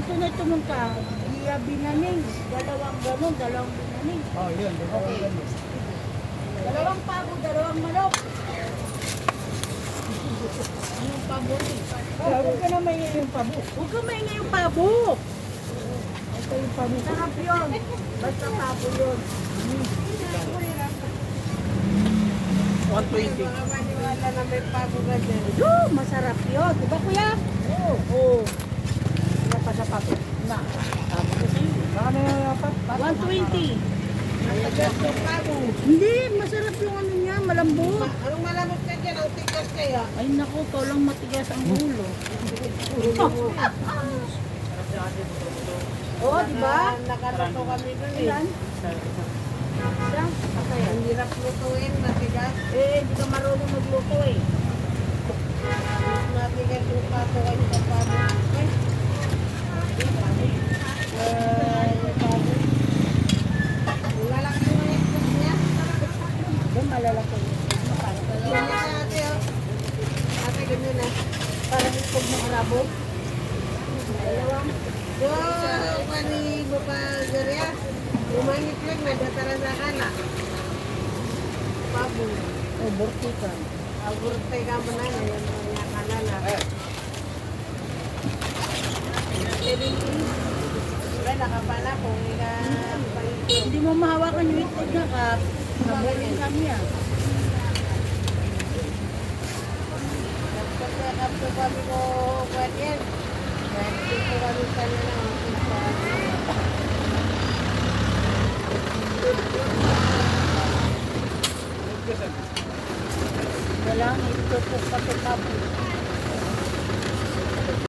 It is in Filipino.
Ito na tumon ka. Iya binaning. Dalawang ganon, dalawang binaning. Oh, yun. Okay. Dalawang pabo, dalawang manok. Anong pabo? Huwag ka na maingay yung pabo. Huwag ka maingay yung pabo. Ito yung pabo. Sarap yun. Basta pabo yun. 120. Mga maniwala na may pabo ka dyan. Masarap yun. Diba kuya? Oo. Oo. Wala pa sa pabo. Na. Pabo kasi. Baka na yung apat. 120. Matagas yung pabo. Hindi, masarap yung ano niya, malambot. Anong malamot ka dyan? Ang tigas kaya. Ay naku, tolang matigas ang ulo. Oo, di ba? Nakarato kami dun eh. Ilan? Isang? Masaya. Ang hirap lutuin, matigas. Eh, hindi ka marunong magluto eh. Matigas yung pato kayo sa pabo. Yung pabo. Ang lalaki yung ikot niya. Doon malalaki. Yan na ate oh. Ate, ganyan na. Parang ikog ng arabo. Dalawang. So, kani mo pa Zaria? Umangit lang na, datara sa kana. Pabo. O, burtikan. Agurte ka mo na, yan mga kanala. Wala, nakapala kung ika palito. Hindi mo mahawakan yung itlog na kap. Mabunin kami ah. Kapto kami ko kuwan yan. Dito kami sa nila ng pizza. Wala, itutok pa ito pabo.